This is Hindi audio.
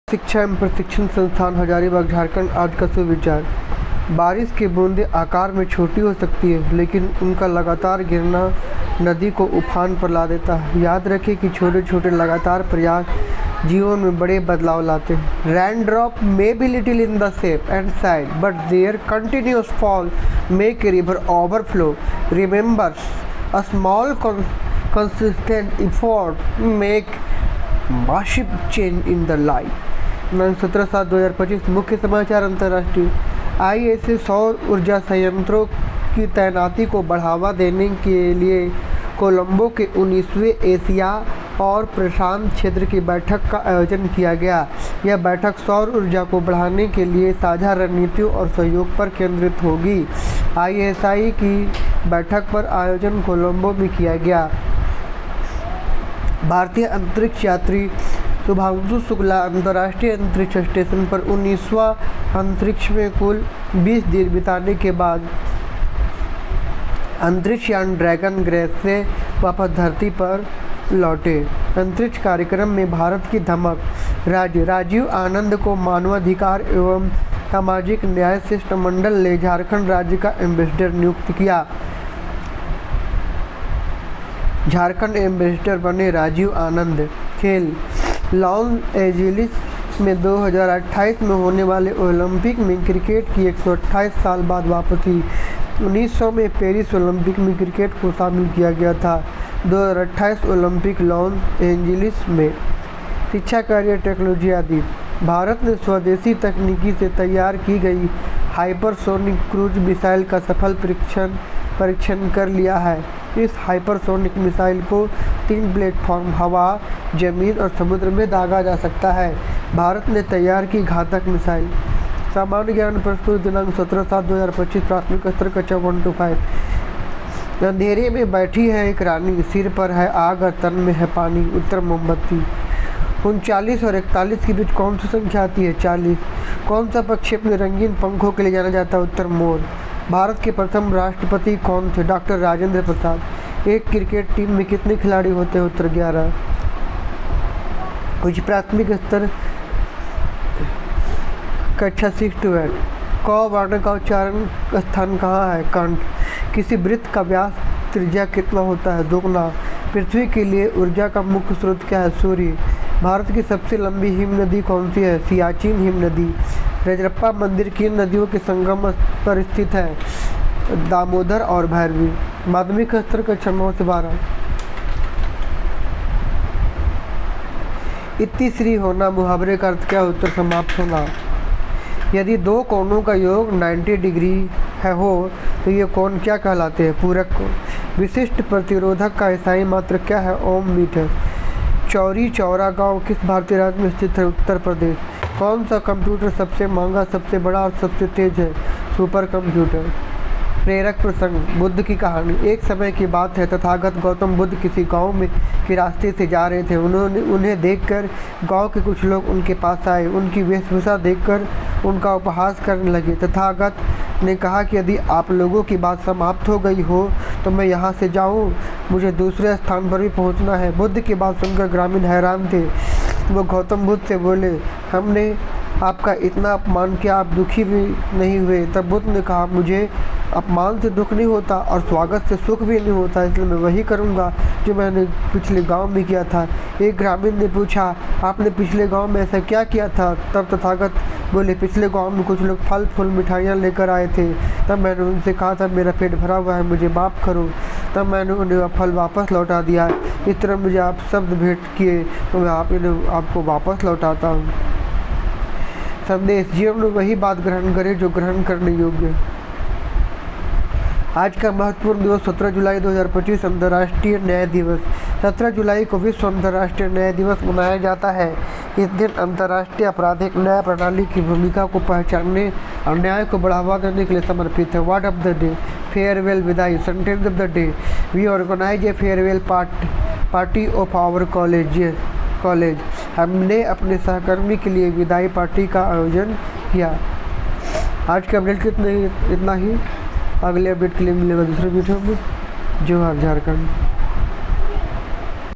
शिक्षा एवं प्रशिक्षण संस्थान हजारीबाग झारखंड आज का सुविचार। बारिश की बूंदें आकार में छोटी हो सकती है, लेकिन उनका लगातार गिरना नदी को उफान पर ला देता है। याद रखें कि छोटे छोटे लगातार प्रयास जीवन में बड़े बदलाव लाते हैं। Rain drop may be little in the shape and size, but there continuous fall make a river overflow. Remembers a small consistent effort make massive change in the life. 17/7/2025 मुख्य समाचार। अंतर्राष्ट्रीय आईएसए सौर ऊर्जा संयंत्रों की तैनाती को बढ़ावा देने के लिए कोलंबो के 19वें एशिया और प्रशांत क्षेत्र की बैठक का आयोजन किया गया। यह बैठक सौर ऊर्जा को बढ़ाने के लिए साझा रणनीतियों और सहयोग पर केंद्रित होगी। आईएसआई की बैठक पर आयोजन कोलंबो में किया गया। भारतीय अंतरिक्ष यात्री शुभांशु शुक्ला अंतर्राष्ट्रीय अंतरिक्ष स्टेशन पर 19वां अंतरिक्ष में कुल 20 दिन बिताने के बाद अंतरिक्ष यान ड्रैगन ग्रेस से वापस धरती पर लौटे। अंतरिक्ष कार्यक्रम में भारत की धमक। राजीव आनंद को मानवाधिकार एवं सामाजिक न्याय शिष्टमंडल ने झारखंड राज्य का एम्बेसडर नियुक्त किया। झारखंड एम्बेसडर बने राजीव आनंद। खेल लॉस एंजिल्स में 2028 में होने वाले ओलंपिक में क्रिकेट की 128 साल बाद वापसी। 1900 में पेरिस ओलंपिक में क्रिकेट को शामिल किया गया था। 2028 ओलंपिक लॉस एंजिल्स में। शिक्षा, कार्य, टेक्नोलॉजी आदि। भारत ने स्वदेशी तकनीकी से तैयार की गई हाइपरसोनिक क्रूज मिसाइल का सफल परीक्षण कर लिया है। इस हाइपरसोनिक मिसाइल को 3 प्लेटफॉर्म हवा, जमीन और समुद्र में दागा जा सकता है। भारत ने तैयार की घातक मिसाइल। सामान्य ज्ञान प्रस्तुत दिनांक 17/7/2025 प्राथमिक स्तर कक्षा 1 to 5। अंधेरे में बैठी है एक रानी, सिर पर है आग और तन में है पानी। उत्तर मोमबत्ती। 39 और 41 के बीच कौन सी संख्या आती है? 40। कौन सा पक्षी अपने रंगीन पंखों के लिए जाना जाता है? उत्तर मोर। भारत के प्रथम राष्ट्रपति कौन थे? डॉक्टर राजेंद्र प्रसाद। एक क्रिकेट टीम में कितने खिलाड़ी होते हैं? उत्तर 11। कुछ प्राथमिक स्तर कक्षा 6 to 8। क वर्ण का उच्चारण स्थान कहाँ है? कंठ। किसी वृत्त का व्यास त्रिज्या कितना होता है? दुगना। पृथ्वी के लिए ऊर्जा का मुख्य स्रोत क्या है? सूर्य। भारत की सबसे लंबी हिम नदी कौन सी है? सियाचिन हिम नदी। रजरप्पा मंदिर किन नदियों के संगम पर स्थित है? दामोदर और भैरवी। माध्यमिक स्तर कक्षा 9 से 12। इतिश्री होना मुहावरे का अर्थ क्या? उत्तर समाप्त होना। यदि दो कोणों का योग 90 डिग्री हो तो ये कोण क्या कहलाते हैं? पूरक कोण। विशिष्ट प्रतिरोधक का ईसाई मात्रक क्या है? ओम मीटर। चौरी चौरा गांव किस भारतीय राज्य में स्थित है? उत्तर प्रदेश। कौन सा कंप्यूटर सबसे महंगा, सबसे बड़ा और सबसे तेज है? Super computer. प्रेरक प्रसंग। बुद्ध की कहानी। एक समय की बात है, तथागत गौतम बुद्ध किसी गांव में के रास्ते से जा रहे थे। उन्हें देखकर गांव के कुछ लोग उनके पास आए। उनकी वेशभूषा देखकर उनका उपहास करने लगे। तथागत ने कहा कि यदि आप लोगों की बात समाप्त हो गई हो तो मैं यहाँ से जाऊँ, मुझे दूसरे स्थान पर भी पहुँचना है। बुद्ध की बात सुनकर ग्रामीण हैरान थे। वो गौतम बुद्ध से बोले, हमने आपका इतना अपमान किया, आप दुखी भी नहीं हुए? तब बुद्ध ने कहा, मुझे अपमान से दुख नहीं होता और स्वागत से सुख भी नहीं होता, इसलिए मैं वही करूँगा जो मैंने पिछले गांव में किया था। एक ग्रामीण ने पूछा, आपने पिछले गांव में ऐसा क्या किया था? तब तथागत बोले, पिछले गांव में कुछ लोग फल फूल मिठाइयाँ लेकर आए थे। तब मैंने उनसे कहा था, मेरा पेट भरा हुआ है, मुझे माफ़ करो। तब मैंने उन्हें वह फल वापस लौटा दिया। इस तरह मुझे आप शब्द भेंट किए तो मैं आपको वापस लौटाता हूँ। संदेश। जीवन में वही बात ग्रहण करें जो ग्रहण करने योग्य है। आज का महत्वपूर्ण दिवस 17 जुलाई 2025 अंतर्राष्ट्रीय न्याय दिवस। 17 जुलाई को विश्व अंतर्राष्ट्रीय न्याय दिवस मनाया जाता है। इस दिन अंतर्राष्ट्रीय आपराधिक न्याय प्रणाली की भूमिका को पहचानने और न्याय को बढ़ावा देने के लिए समर्पित है। Word of the day. Farewell विदाई। Sentence of the day. We organise a farewell party of our college. हमने अपने सहकर्मी के लिए विदाई पार्टी का आयोजन किया। आज का अपडेट इतना ही। अगले अपडेट के लिए मिलेगा दूसरे वीडियो में। जोहार झारखंड।